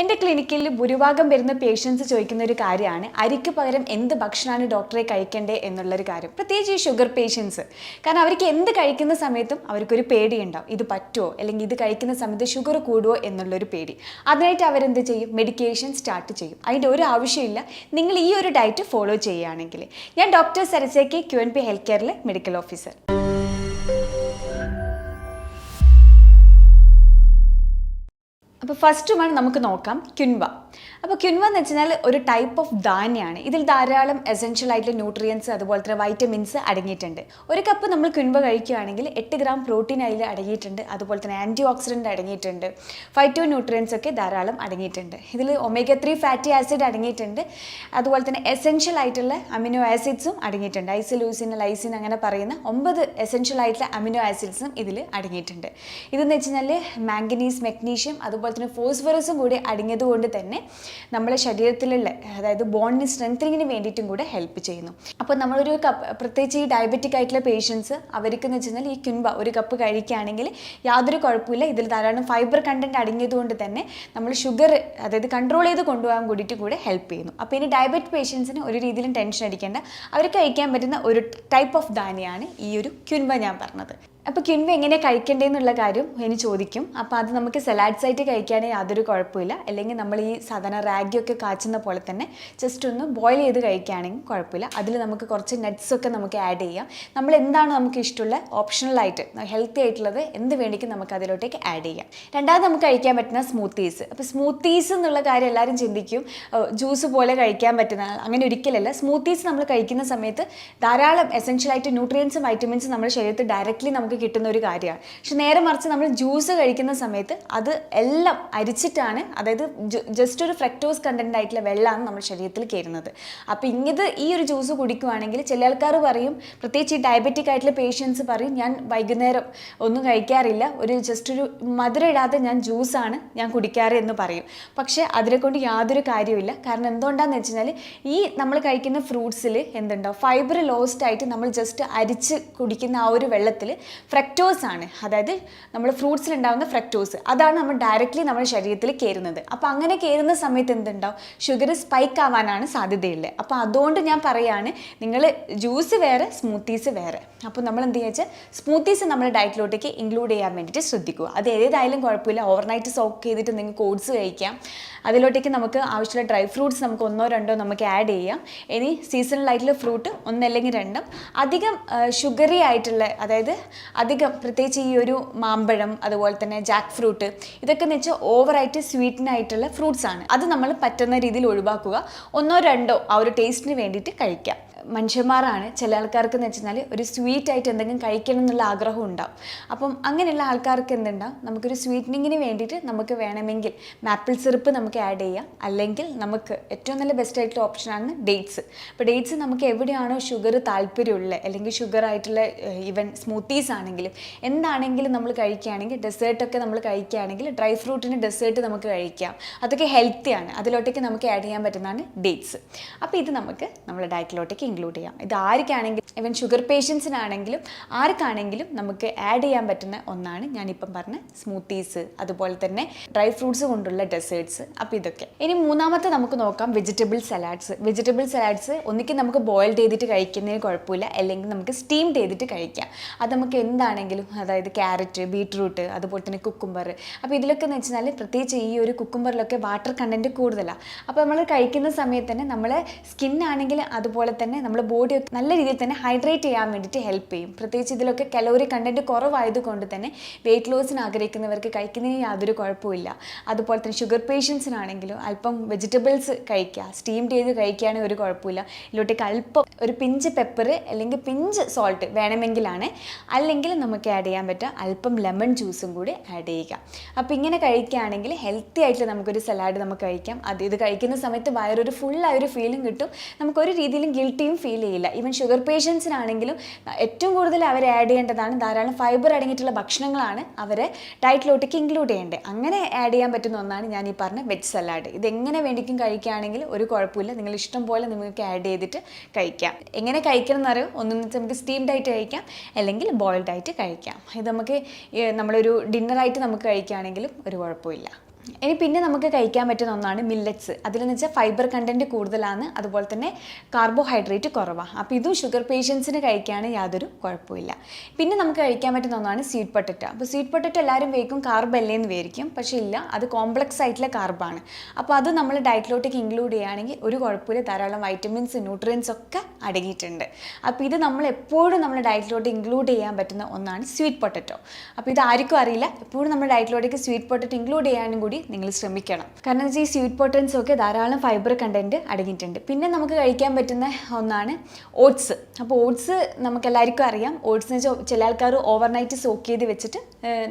എൻ്റെ ക്ലിനിക്കിൽ ഭൂരിഭാഗം വരുന്ന പേഷ്യൻസ് ചോദിക്കുന്ന ഒരു കാര്യമാണ് അരിക്ക് പകരം എന്ത് ഭക്ഷണമാണ് ഡോക്ടറെ കഴിക്കേണ്ടത് എന്നുള്ളൊരു കാര്യം. പ്രത്യേകിച്ച് ഈ ഷുഗർ പേഷ്യൻസ്. കാരണം അവർക്ക് എന്ത് കഴിക്കുന്ന സമയത്തും അവർക്കൊരു പേടിയുണ്ടാവും, ഇത് പറ്റുമോ അല്ലെങ്കിൽ ഇത് കഴിക്കുന്ന സമയത്ത് ഷുഗർ കൂടുമോ എന്നുള്ളൊരു പേടി. അതിനായിട്ട് അവരെന്ത് ചെയ്യും? മെഡിക്കേഷൻ സ്റ്റാർട്ട് ചെയ്യും. അതിൻ്റെ ഒരു ആവശ്യമില്ല നിങ്ങൾ ഈ ഒരു ഡയറ്റ് ഫോളോ ചെയ്യുകയാണെങ്കിൽ. ഞാൻ ഡോക്ടർ സരസേക്കി QNP ഹെൽത്ത് കെയറിലെ മെഡിക്കൽ ഓഫീസർ. അപ്പോൾ ഫസ്റ്റ് വൺ നമുക്ക് നോക്കാം ക്വിൻവ. അപ്പോൾ ക്വിൻവ എന്ന് വെച്ചാൽ ഒരു ടൈപ്പ് ഓഫ് ധാന്യമാണ്. ഇതിൽ ധാരാളം എസെൻഷ്യൽ ആയിട്ടുള്ള ന്യൂട്രിയൻസ് അതുപോലെ തന്നെ വൈറ്റമിൻസ് അടങ്ങിയിട്ടുണ്ട്. ഒരു കപ്പ് നമ്മൾ ക്വിൻവ കഴിക്കുകയാണെങ്കിൽ 8 ഗ്രാം പ്രോട്ടീൻ അതിൽ അടങ്ങിയിട്ടുണ്ട്. അതുപോലെ തന്നെ ആൻറ്റി ഓക്സിഡൻറ്റ് അടങ്ങിയിട്ടുണ്ട്. ഫൈറ്റോ ന്യൂട്രിയൻസ് ഒക്കെ ധാരാളം അടങ്ങിയിട്ടുണ്ട്. ഇതിൽ omega-3 ഫാറ്റി ആസിഡ് അടങ്ങിയിട്ടുണ്ട്. അതുപോലെ തന്നെ എസെൻഷ്യൽ ആയിട്ടുള്ള അമിനോ ആസിഡ്സും അടങ്ങിയിട്ടുണ്ട്. ഐസോലൂസിൻ, ലൈസിൻ അങ്ങനെ പറയുന്ന 9 എസെൻഷ്യൽ ആയിട്ടുള്ള അമിനോ ആസിഡ്സും ഇതിൽ അടങ്ങിയിട്ടുണ്ട്. ഇതെന്ന് വെച്ച് കഴിഞ്ഞാൽ മാംഗനീസ്, മെഗ്നീഷ്യം അതുപോലെ തന്നെ ഫോസ്ഫറസും കൂടി അടങ്ങിയത് കൊണ്ട് തന്നെ നമ്മുടെ ശരീരത്തിലുള്ള അതായത് ബോണിന് സ്ട്രെങ്തനിങ്ങിന് വേണ്ടിയിട്ടും കൂടെ ഹെൽപ്പ് ചെയ്യുന്നു. അപ്പോൾ നമ്മളൊരു കപ്പ്, പ്രത്യേകിച്ച് ഈ ഡയബറ്റിക് ആയിട്ടുള്ള പേഷ്യൻസ് അവർക്കെന്ന് വെച്ച് കഴിഞ്ഞാൽ ഈ ക്വിൻവ ഒരു കപ്പ് കഴിക്കുകയാണെങ്കിൽ യാതൊരു കുഴപ്പമില്ല. ഇതിൽ ധാരാളം ഫൈബർ കണ്ടന്റ് അടങ്ങിയത് കൊണ്ട് തന്നെ നമ്മൾ ഷുഗർ അതായത് കൺട്രോൾ ചെയ്ത് കൊണ്ടുപോകാൻ കൂടിയിട്ട് കൂടെ ഹെൽപ്പ് ചെയ്യുന്നു. അപ്പോൾ ഇനി ഡയബറ്റിക് പേഷ്യൻസിന് ഒരു രീതിയിലും ടെൻഷൻ അടിക്കേണ്ട, അവർക്ക് കഴിക്കാൻ പറ്റുന്ന ഒരു ടൈപ്പ് ഓഫ് ധാന്യമാണ് ഈ ഒരു ക്വിൻവ ഞാൻ പറഞ്ഞത്. അപ്പോൾ ക്വിൻവ എങ്ങനെ കഴിക്കേണ്ടതെന്നുള്ള കാര്യം ഇനി ചോദിക്കും. അപ്പോൾ അത് നമുക്ക് സലാഡ്സ് ആയിട്ട് കഴിക്കുകയാണെങ്കിൽ യാതൊരു കുഴപ്പമില്ല. അല്ലെങ്കിൽ നമ്മൾ ഈ സാധാരണ റാഗിയൊക്കെ കാച്ചുന്ന പോലെ തന്നെ ജസ്റ്റ് ഒന്ന് ബോയിൽ ചെയ്ത് കഴിക്കുകയാണെങ്കിൽ കുഴപ്പമില്ല. അതിൽ നമുക്ക് കുറച്ച് നട്ട്സൊക്കെ നമുക്ക് ആഡ് ചെയ്യാം. നമ്മൾ എന്താണ് നമുക്ക് ഇഷ്ടമുള്ള ഓപ്ഷണലായിട്ട് ഹെൽത്തി ആയിട്ടുള്ളത് എന്ത് വേണ്ടിക്കും നമുക്ക് അതിലോട്ടേക്ക് ആഡ് ചെയ്യാം. രണ്ടാമത് നമുക്ക് കഴിക്കാൻ പറ്റുന്ന സ്മൂത്തീസ്. അപ്പോൾ സ്മൂത്തീസ് എന്നുള്ള കാര്യം എല്ലാവരും ചിന്തിക്കും ജ്യൂസ് പോലെ കഴിക്കാൻ പറ്റുന്ന, അങ്ങനെ ഒരിക്കലല്ല. സ്മൂത്തീസ് നമ്മൾ കഴിക്കുന്ന സമയത്ത് ധാരാളം എസെൻഷ്യൽ ആയിട്ട് ന്യൂട്രിയൻസും വൈറ്റമിൻസും നമ്മുടെ ശരീരത്തിൽ ഡയറക്റ്റ്ലി നമുക്ക് കിട്ടുന്ന ഒരു കാര്യമാണ്. പക്ഷെ നേരെ മറിച്ച് നമ്മൾ ജ്യൂസ് കഴിക്കുന്ന സമയത്ത് അത് എല്ലാം അരിച്ചിട്ടാണ്, അതായത് ജസ്റ്റ് ഒരു ഫ്രക്ടോസ് കണ്ടന്റ് ആയിട്ടുള്ള വെള്ളമാണ് നമ്മുടെ ശരീരത്തിൽ കയറുന്നത്. അപ്പോൾ ഇങ്ങനെ ഈ ഒരു ജ്യൂസ് കുടിക്കുകയാണെങ്കിൽ ചില ആൾക്കാർ പറയും, പ്രത്യേകിച്ച് ഈ ഡയബറ്റിക് ആയിട്ടുള്ള പേഷ്യൻസ് പറയും, ഞാൻ വൈകുന്നേരം ഒന്നും കഴിക്കാറില്ല, ജസ്റ്റ് ഒരു മധുരം ഇടാതെ ഞാൻ ജ്യൂസാണ് ഞാൻ കുടിക്കാറ് എന്ന് പറയും. പക്ഷേ അതിനെക്കൊണ്ട് യാതൊരു കാര്യമില്ല. കാരണം എന്തുകൊണ്ടാണെന്ന് വെച്ച് കഴിഞ്ഞാൽ ഈ നമ്മൾ കഴിക്കുന്ന ഫ്രൂട്ട്സിൽ എന്തുണ്ടാവും, ഫൈബർ ലോസ്റ്റ് ആയിട്ട് നമ്മൾ ജസ്റ്റ് അരിച്ച് കുടിക്കുന്ന ആ ഒരു വെള്ളത്തിൽ ഫ്രക്ടോസ് ആണ്, അതായത് നമ്മൾ ഫ്രൂട്ട്സിൽ ഉണ്ടാകുന്ന ഫ്രക്ടോസ്, അതാണ് നമ്മൾ ഡയറക്റ്റ്ലി നമ്മുടെ ശരീരത്തിൽ കയറുന്നത്. അപ്പോൾ അങ്ങനെ കയറുന്ന സമയത്ത് എന്തുണ്ടാവും, ഷുഗർ സ്പൈക്ക് ആവാനാണ് സാധ്യതയുള്ളത്. അപ്പോൾ അതുകൊണ്ട് ഞാൻ പറയുകയാണ്, നിങ്ങൾ ജ്യൂസ് വേറെ സ്മൂത്തീസ് വേറെ. അപ്പോൾ നമ്മൾ എന്ത് ചെയ്യുക, സ്മൂത്തീസ് നമ്മുടെ ഡയറ്റിലോട്ടേക്ക് ഇൻക്ലൂഡ് ചെയ്യാൻ വേണ്ടിയിട്ട് ശ്രദ്ധിക്കുക. അത് ഏതായാലും കുഴപ്പമില്ല. ഓവർനൈറ്റ് സോക്ക് ചെയ്തിട്ട് നിങ്ങൾക്ക് ഓട്സ് കഴിക്കാം. അതിലോട്ടേക്ക് നമുക്ക് ആവശ്യമുള്ള ഡ്രൈ ഫ്രൂട്ട്സ് നമുക്ക് 1 2 നമുക്ക് ആഡ് ചെയ്യാം. ഇനി സീസണലായിട്ടുള്ള ഫ്രൂട്ട് 1 അല്ലെങ്കിൽ 2. അധികം ഷുഗറി ആയിട്ടുള്ള, അതായത് അധികം പ്രത്യേകിച്ച് ഈ ഒരു മാമ്പഴം അതുപോലെ തന്നെ ജാക്ക് ഫ്രൂട്ട്, ഇതൊക്കെ എന്ന് വെച്ചാൽ ഓവറായിട്ട് സ്വീറ്റനായിട്ടുള്ള ഫ്രൂട്ട്സ് ആണ്. അത് നമ്മൾ പറ്റുന്ന രീതിയിൽ ഒഴിവാക്കുക. 1 2 ആ ഒരു ടേസ്റ്റിന് വേണ്ടിയിട്ട് കഴിക്കാം. മനുഷ്യന്മാരാണ്, ചില ആൾക്കാർക്ക് എന്ന് വെച്ചാൽ ഒരു സ്വീറ്റ് ആയിട്ട് എന്തെങ്കിലും കഴിക്കണം എന്നുള്ള ആഗ്രഹം ഉണ്ടാവും. അപ്പം അങ്ങനെയുള്ള ആൾക്കാർക്ക് എന്തുണ്ടാവും, നമുക്കൊരു സ്വീറ്റനിങ്ങിന് വേണ്ടിയിട്ട് നമുക്ക് വേണമെങ്കിൽ മാപ്പിൾ സിറപ്പ് നമുക്ക് ആഡ് ചെയ്യാം. അല്ലെങ്കിൽ നമുക്ക് ഏറ്റവും നല്ല ബെസ്റ്റ് ആയിട്ടുള്ള ഓപ്ഷനാണ് ഡേറ്റ്സ്. അപ്പോൾ ഡേറ്റ്സ് നമുക്ക് എവിടെയാണോ ഷുഗർ താല്പര്യമുള്ളത്, അല്ലെങ്കിൽ ഷുഗർ ആയിട്ടുള്ള ഈവൻ സ്മൂത്തീസ് ആണെങ്കിലും എന്താണെങ്കിലും നമ്മൾ കഴിക്കുകയാണെങ്കിൽ, ഡെസേർട്ടൊക്കെ നമ്മൾ കഴിക്കുകയാണെങ്കിൽ ഡ്രൈ ഫ്രൂട്ടിന് ഡെസേർട്ട് നമുക്ക് കഴിക്കാം. അതൊക്കെ ഹെൽത്തിയാണ്. അതിലോട്ടേക്ക് നമുക്ക് ആഡ് ചെയ്യാൻ പറ്റുന്നതാണ് ഡേറ്റ്സ്. അപ്പോൾ ഇത് നമുക്ക് നമ്മുടെ ഡയറ്റിലോട്ടേക്ക് ഇൻക്ലൂഡ് ചെയ്യാം. ഇത് ആർക്കാണെങ്കിലും, ഈവൻ ഷുഗർ പേഷ്യൻസിനാണെങ്കിലും ആർക്കാണെങ്കിലും നമുക്ക് ആഡ് ചെയ്യാൻ പറ്റുന്ന ഒന്നാണ് ഞാനിപ്പം പറഞ്ഞ സ്മൂത്തീസ്, അതുപോലെ തന്നെ ഡ്രൈ ഫ്രൂട്ട്സ് കൊണ്ടുള്ള ഡെസേർട്ട്സ്. അപ്പോൾ ഇതൊക്കെ. ഇനി മൂന്നാമത്തെ നമുക്ക് നോക്കാം വെജിറ്റബിൾ സലാഡ്സ്. വെജിറ്റബിൾ സലാഡ്സ് ഒന്നിക്ക് നമുക്ക് ബോയിൽഡ് ചെയ്തിട്ട് കഴിക്കുന്നതിന് കുഴപ്പമില്ല, അല്ലെങ്കിൽ നമുക്ക് സ്റ്റീം ചെയ്തിട്ട് കഴിക്കാം. അത് നമുക്ക് എന്താണെങ്കിലും, അതായത് ക്യാരറ്റ്, ബീട്രൂട്ട്, അതുപോലെ തന്നെ കുക്കുംബർ. അപ്പോൾ ഇതിലൊക്കെ എന്ന് വെച്ചാൽ പ്രത്യേകിച്ച് ഈ ഒരു കുക്കുംബറിലൊക്കെ വാട്ടർ കണ്ടൻറ്റ് കൂടുതലാണ്. അപ്പോൾ നമ്മൾ കഴിക്കുന്ന സമയത്ത് തന്നെ നമ്മളെ സ്കിന്നാണെങ്കിൽ അതുപോലെ തന്നെ നമ്മുടെ ബോഡി നല്ല രീതിയിൽ തന്നെ ഹൈഡ്രേറ്റ് ചെയ്യാൻ വേണ്ടിയിട്ട് ഹെൽപ്പ് ചെയ്യും. പ്രത്യേകിച്ച് ഇതിലൊക്കെ കലോറി കണ്ടൻറ്റ് കുറവായതുകൊണ്ട് തന്നെ വെയിറ്റ് ലോസിന് ആഗ്രഹിക്കുന്നവർക്ക് കഴിക്കുന്നതിന് യാതൊരു കുഴപ്പമില്ല. അതുപോലെ തന്നെ ഷുഗർ പേഷ്യൻസിനാണെങ്കിലും അല്പം വെജിറ്റബിൾസ് കഴിക്കുക, സ്റ്റീം ചെയ്ത് കഴിക്കുകയാണെങ്കിൽ ഒരു കുഴപ്പമില്ല. ഇതിലോട്ടേക്ക് അല്പം ഒരു പിഞ്ച് പെപ്പർ അല്ലെങ്കിൽ പിഞ്ച് സോൾട്ട് വേണമെങ്കിലാണ്, അല്ലെങ്കിൽ നമുക്ക് ആഡ് ചെയ്യാൻ പറ്റുക അല്പം ലെമൺ ജ്യൂസും കൂടി ആഡ് ചെയ്യുക. അപ്പോൾ ഇങ്ങനെ കഴിക്കുകയാണെങ്കിൽ ഹെൽത്തി ആയിട്ട് നമുക്കൊരു സലാഡ് നമുക്ക് കഴിക്കാം. ഇത് കഴിക്കുന്ന സമയത്ത് വയറൊരു ഫുള്ളായൊരു ഫീലിംഗ് കിട്ടും. നമുക്കൊരു രീതിയിലും ഗിൽട്ടിയും ഫീൽ ചെയ്യില്ല. ഈവൻ ഷുഗർ പേഷ്യൻസിനാണെങ്കിലും ഏറ്റവും കൂടുതൽ അവർ ആഡ് ചെയ്യേണ്ടതാണ് ധാരാളം ഫൈബർ അടങ്ങിയിട്ടുള്ള ഭക്ഷണങ്ങളാണ് അവരെ ഡയറ്റിലോട്ടേക്ക് ഇൻക്ലൂഡ് ചെയ്യേണ്ടത്. അങ്ങനെ ആഡ് ചെയ്യാൻ പറ്റുന്ന ഒന്നാണ് ഞാൻ ഈ പറഞ്ഞ വെജ് സലാഡ്. ഇതെങ്ങനെ വേണ്ടിക്കും കഴിക്കുകയാണെങ്കിൽ ഒരു കുഴപ്പമില്ല. നിങ്ങൾ ഇഷ്ടം പോലെ നിങ്ങൾക്ക് ആഡ് ചെയ്തിട്ട് കഴിക്കാം. എങ്ങനെ കഴിക്കണം എന്നറിയോ, ഒന്നും നമുക്ക് സ്റ്റീംഡ് ആയിട്ട് കഴിക്കാം, അല്ലെങ്കിൽ ബോയിൽഡ് ആയിട്ട് കഴിക്കാം. ഇത് നമുക്ക് നമ്മളൊരു ഡിന്നറായിട്ട് നമുക്ക് കഴിക്കുകയാണെങ്കിലും ഒരു കുഴപ്പമില്ല. ഇനി പിന്നെ നമുക്ക് കഴിക്കാൻ പറ്റുന്ന ഒന്നാണ് മില്ലറ്റ്സ്. അതിലെന്ന് വെച്ചാൽ ഫൈബർ കണ്ടൻറ്റ് കൂടുതലാണ്, അതുപോലെ തന്നെ കാർബോഹൈഡ്രേറ്റ് കുറവാണ്. അപ്പോൾ ഇതും ഷുഗർ പേഷ്യൻസിന് കഴിക്കുകയാണെങ്കിൽ യാതൊരു കുഴപ്പമില്ല. പിന്നെ നമുക്ക് കഴിക്കാൻ പറ്റുന്ന ഒന്നാണ് സ്വീറ്റ് പൊട്ടറ്റോ. അപ്പോൾ സ്വീറ്റ് പൊട്ടറ്റോ എല്ലാവരും വേക്കും കാർബ് അല്ലേന്ന് വിചാരിക്കും, പക്ഷേ ഇല്ല, അത് കോംപ്ലക്സ് ആയിട്ടുള്ള കാർബാണ്. അപ്പോൾ അത് നമ്മൾ ഡയറ്റിലോട്ടേക്ക് ഇൻക്ലൂഡ് ചെയ്യുകയാണെങ്കിൽ ഒരു കുഴപ്പമില്ല, ധാരാളം വൈറ്റമിൻസ് ന്യൂട്രിയൻസ് ഒക്കെ അടങ്ങിയിട്ടുണ്ട്. അപ്പോൾ ഇത് നമ്മൾ എപ്പോഴും നമ്മുടെ ഡയറ്റിലോട്ട് ഇൻക്ലൂഡ് ചെയ്യാൻ പറ്റുന്ന ഒന്നാണ് സ്വീറ്റ് പൊട്ടറ്റോ. അപ്പോൾ ഇത് ആർക്കും അറിയില്ല, എപ്പോഴും നമ്മുടെ ഡയറ്റിലോട്ടേക്ക് സ്വീറ്റ് പൊട്ടറ്റോ ഇൻക്ലൂഡ് ചെയ്യാനും കൂടി നിങ്ങൾ ശ്രമിക്കണം. കാരണം ഈ സ്വീറ്റ് പൊട്ടൻസ് ഒക്കെ ധാരാളം ഫൈബർ കണ്ടന്റ് അടങ്ങിയിട്ടുണ്ട്. പിന്നെ നമുക്ക് കഴിക്കാൻ പറ്റുന്ന ഒന്നാണ് ഓട്സ്. അപ്പോൾ ഓട്സ് നമുക്ക് എല്ലാവർക്കും അറിയാം. ഓട്സ് എന്ന് വെച്ചാൽ ചില ആൾക്കാർ ഓവർനൈറ്റ് സോക്ക് ചെയ്ത് വെച്ചിട്ട്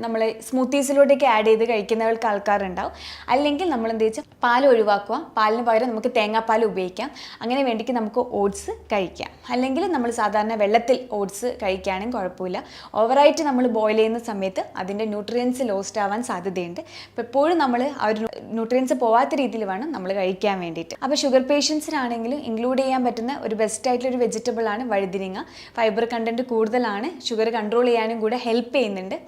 നമ്മൾ സ്മൂത്തീസിലോട്ടേക്ക് ആഡ് ചെയ്ത് കഴിക്കുന്നവർക്ക് ആൾക്കാരുണ്ടാവും. അല്ലെങ്കിൽ നമ്മൾ എന്താ വെച്ചാൽ പാൽ ഒഴിവാക്കുക, പാലിന് പകരം നമുക്ക് തേങ്ങാപ്പാൽ ഉപയോഗിക്കാം. അങ്ങനെ വേണ്ടിക്ക് നമുക്ക് ഓട്സ് കഴിക്കാം. അല്ലെങ്കിൽ നമ്മൾ സാധാരണ വെള്ളത്തിൽ ഓട്സ് കഴിക്കുകയാണെങ്കിൽ കുഴപ്പമില്ല. ഓവറായിട്ട് നമ്മൾ ബോയിൽ ചെയ്യുന്ന സമയത്ത് അതിൻ്റെ ന്യൂട്രിയൻസ് ലോസ്റ്റ് ആവാൻ സാധ്യതയുണ്ട്. അപ്പോൾ എപ്പോഴും നമ്മൾ ആ ഒരു ന്യൂട്രിയൻസ് പോവാത്ത രീതിയിൽ വേണം നമ്മൾ കഴിക്കാൻ വേണ്ടിയിട്ട്. അപ്പോൾ ഷുഗർ പേഷ്യൻസിനാണെങ്കിലും ഇൻക്ലൂഡ് ചെയ്യാൻ പറ്റുന്ന ഒരു ബെസ്റ്റ് ആയിട്ടുള്ളൊരു വെജിറ്റബിൾ ആണ് വഴുതിരിങ്ങ. ഫൈബർ കണ്ടൻറ്റ് കൂടുതലാണ്, ഷുഗർ കൺട്രോൾ ചെയ്യാനും കൂടെ ഹെൽപ്പ് ചെയ്യുന്നുണ്ട്.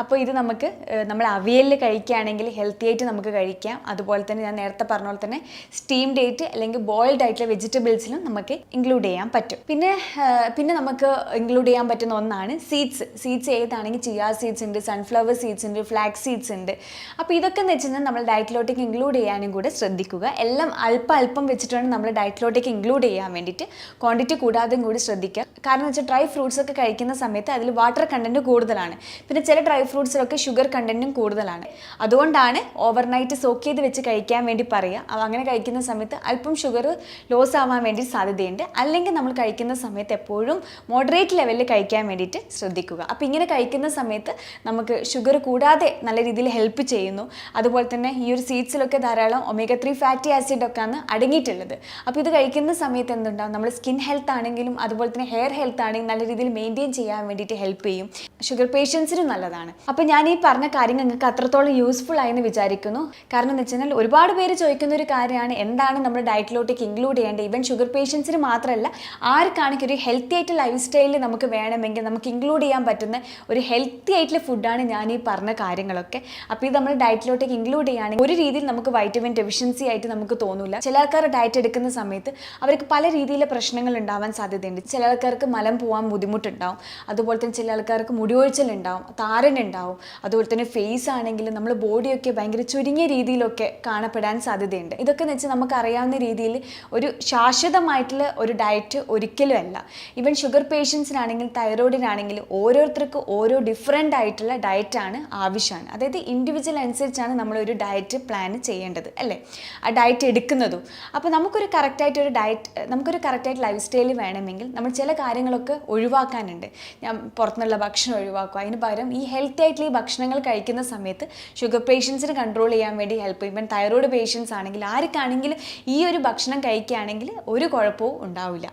അപ്പോൾ ഇത് നമുക്ക് നമ്മൾ അവിയലിൽ കഴിക്കുകയാണെങ്കിൽ ഹെൽത്തി ആയിട്ട് നമുക്ക് കഴിക്കാം. അതുപോലെ തന്നെ ഞാൻ നേരത്തെ പറഞ്ഞ പോലെ തന്നെ സ്റ്റീംഡ് ആയിട്ട് അല്ലെങ്കിൽ ബോയിൽഡ് ആയിട്ടുള്ള വെജിറ്റബിൾസിലും നമുക്ക് ഇൻക്ലൂഡ് ചെയ്യാൻ പറ്റും. പിന്നെ നമുക്ക് ഇൻക്ലൂഡ് ചെയ്യാൻ പറ്റുന്ന ഒന്നാണ് സീഡ്സ് ഏതാണെങ്കിൽ ചിയാ സീഡ്സ് ഉണ്ട്, സൺഫ്ലവർ സീഡ്സ് ഉണ്ട്, ഫ്ലാക്സ് സീഡ്സ് ഉണ്ട്. അപ്പോൾ ഇതൊക്കെ എന്ന് വെച്ച് കഴിഞ്ഞാൽ നമ്മൾ ഡയറ്റിലോട്ടേക്ക് ഇൻക്ലൂഡ് ചെയ്യാനും കൂടെ ശ്രദ്ധിക്കുക. എല്ലാം അല്പം വെച്ചിട്ട് വേണം നമ്മൾ ഡയറ്റിലോട്ടേക്ക് ഇൻക്ലൂഡ് ചെയ്യാൻ വേണ്ടിയിട്ട്. ക്വാണ്ടിറ്റി കൂടാതെയും കൂടി ശ്രദ്ധിക്കുക. കാരണം എന്ന് വെച്ചാൽ ഡ്രൈ ഫ്രൂട്ട്സ് ഒക്കെ കഴിക്കുന്ന സമയത്ത് അതിൽ വാട്ടർ കണ്ടൻറ്റ് കൂടുതലാണ്. പിന്നെ ചില ഡ്രൈ ഫ്രൂട്ട്സിലൊക്കെ ഷുഗർ കണ്ടൻറ്റും കൂടുതലാണ്. അതുകൊണ്ടാണ് ഓവർനൈറ്റ് സോക്ക് ചെയ്ത് വെച്ച് കഴിക്കാൻ വേണ്ടി പറയുക. അപ്പോൾ അങ്ങനെ കഴിക്കുന്ന സമയത്ത് അല്പം ഷുഗർ ലോസ് ആവാൻ വേണ്ടി സാധ്യതയുണ്ട്. അല്ലെങ്കിൽ നമ്മൾ കഴിക്കുന്ന സമയത്ത് എപ്പോഴും മോഡറേറ്റ് ലെവലിൽ കഴിക്കാൻ വേണ്ടിയിട്ട് ശ്രദ്ധിക്കുക. അപ്പോൾ ഇങ്ങനെ കഴിക്കുന്ന സമയത്ത് നമുക്ക് ഷുഗർ കൂടാതെ നല്ല രീതിയിൽ ഹെൽപ്പ് ചെയ്യുന്നു. അതുപോലെ തന്നെ ഈ ഒരു സീഡ്സിലൊക്കെ ധാരാളം ഒമേഗ 3 ഫാറ്റി ആസിഡ് ഒക്കെയാണ് അടങ്ങിയിട്ടുള്ളത്. അപ്പോൾ ഇത് കഴിക്കുന്ന സമയത്ത് എന്തുണ്ടാവും, നമ്മൾ സ്കിൻ ഹെൽത്ത് ആണെങ്കിലും അതുപോലെ തന്നെ ഹെയർ ഹെൽത്ത് ആണെങ്കിലും നല്ല രീതിയിൽ മെയിൻറ്റെയിൻ ചെയ്യാൻ വേണ്ടിയിട്ട് ഹെൽപ്പ് ചെയ്യും. ഷുഗർ പേഷ്യൻസിനും നല്ലതാണ്. അപ്പോൾ ഞാൻ ഈ പറഞ്ഞ കാര്യങ്ങൾ നിങ്ങൾക്ക് അത്രത്തോളം യൂസ്ഫുൾ ആയെന്ന് വിചാരിക്കുന്നു. കാരണം എന്ന് വെച്ച് കഴിഞ്ഞാൽ ഒരുപാട് പേര് ചോദിക്കുന്ന ഒരു കാര്യമാണ് എന്താണ് നമ്മുടെ ഡയറ്റിലോട്ടേക്ക് ഇൻക്ലൂഡ് ചെയ്യേണ്ടത്. ഈവൻ ഷുഗർ പേഷ്യൻസിന് മാത്രമല്ല, ആർക്കാണെങ്കിൽ ഒരു ഹെൽത്തി ആയിട്ട് ലൈഫ് സ്റ്റൈലിൽ നമുക്ക് വേണമെങ്കിൽ നമുക്ക് ഇൻക്ലൂഡ് ചെയ്യാൻ പറ്റുന്ന ഒരു ഹെൽത്തി ആയിട്ടുള്ള ഫുഡാണ് ഞാൻ ഈ പറഞ്ഞ കാര്യങ്ങളൊക്കെ. അപ്പോൾ ഇത് നമ്മൾ ഡയറ്റിലോട്ടേക്ക് ഇൻക്ലൂഡ് ചെയ്യുകയാണെങ്കിൽ ഒരു രീതിയിൽ നമുക്ക് വൈറ്റമിൻ ഡെഫിഷ്യൻസി ആയിട്ട് നമുക്ക് തോന്നില്ല. ചില ആൾക്കാർ ഡയറ്റ് എടുക്കുന്ന സമയത്ത് അവർക്ക് പല രീതിയിലെ പ്രശ്നങ്ങൾ ഉണ്ടാവാൻ സാധ്യതയുണ്ട്. ചില ആൾക്കാർക്ക് മലം പോകാൻ ബുദ്ധിമുട്ടുണ്ടാവും. അതുപോലെ തന്നെ ചില ആൾക്കാർക്ക് മുടിയൊഴിച്ചിലുണ്ടാവും, താരനുണ്ടാവും. അതുപോലെ തന്നെ ഫേസ് ആണെങ്കിൽ നമ്മൾ ബോഡിയൊക്കെ ഭയങ്കര ചുരുങ്ങിയ രീതിയിലൊക്കെ കാണപ്പെടാൻ സാധ്യതയുണ്ട്. ഇതൊക്കെ എന്ന് വെച്ചാൽ നമുക്ക് അറിയാവുന്ന രീതിയിൽ ഒരു ശാശ്വതമായിട്ടുള്ള ഒരു ഡയറ്റ് ഒരിക്കലും അല്ല. ഈവൻ ഷുഗർ പേഷ്യൻസിനാണെങ്കിൽ തൈറോയിഡിനാണെങ്കിലും ഓരോരുത്തർക്കും ഓരോ ഡിഫറെൻ്റ് ആയിട്ടുള്ള ഡയറ്റാണ് ആവശ്യമാണ്. അതായത് ഇൻഡിവിജ്വൽ അനുസരിച്ചാണ് നമ്മളൊരു ഡയറ്റ് പ്ലാൻ ചെയ്യേണ്ടത് അല്ലേ, ആ ഡയറ്റ് എടുക്കുന്നതും. അപ്പോൾ നമുക്കൊരു കറക്റ്റായിട്ട് ലൈഫ് സ്റ്റൈൽ വേണമെങ്കിൽ നമ്മൾ ചില കാര്യങ്ങളൊക്കെ ഒഴിവാക്കാനുണ്ട്. ഞാൻ പുറത്തുനിന്നുള്ള ഭക്ഷണം ഒഴിവാക്കുക, അതിന് പകരം ഈ ഹെൽത്തി ആയിട്ടുള്ള ഈ ഭക്ഷണങ്ങൾ കഴിക്കുന്ന സമയത്ത് ഷുഗർ പേഷ്യൻസിന് കൺട്രോൾ ചെയ്യാൻ വേണ്ടി ഹെൽപ്പ് ചെയ്യും. ഇപ്പം തൈറോയ്ഡ് പേഷ്യൻസ് ആണെങ്കിൽ ആർക്കാണെങ്കിലും ഈ ഒരു ഭക്ഷണം കഴിക്കുകയാണെങ്കിൽ ഒരു കുഴപ്പവും ഉണ്ടാവില്ല.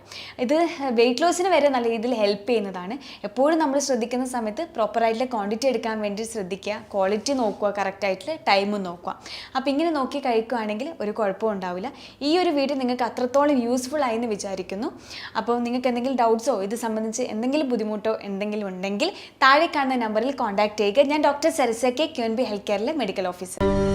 ഇത് വെയിറ്റ് ലോസിന് വരെ നല്ല രീതിയിൽ ഹെൽപ്പ് ചെയ്യുന്നതാണ്. എപ്പോഴും നമ്മൾ ശ്രദ്ധിക്കുന്ന സമയത്ത് പ്രോപ്പറായിട്ടുള്ള ക്വാണ്ടിറ്റി എടുക്കാൻ വേണ്ടി ശ്രദ്ധിക്കുക, ക്വാളിറ്റി നോക്കുക, കറക്റ്റായിട്ടുള്ള ടൈമും നോക്കുക. അപ്പോൾ ഇങ്ങനെ നോക്കി കഴിക്കുകയാണെങ്കിൽ ഒരു കുഴപ്പവും ഉണ്ടാവില്ല. ഈ ഒരു വീഡിയോ നിങ്ങൾക്ക് അത്രത്തോളം യൂസ്ഫുൾ ആയി എന്ന് വിചാരിക്കുന്നു. അപ്പോൾ നിങ്ങൾക്ക് എന്തെങ്കിലും ഡൗട്ട്സോ ഇത് സംബന്ധിച്ച് എന്തെങ്കിലും ബുദ്ധിമുട്ടോ എന്തെങ്കിലും ഉണ്ടെങ്കിൽ താഴെ കാണുന്ന നമ്പറിൽ കോൺടാക്ട് ചെയ്യുക. ഞാൻ doctor Sarasa K, QNB health കെയറിലെ മെഡിക്കൽ ഓഫീസർ.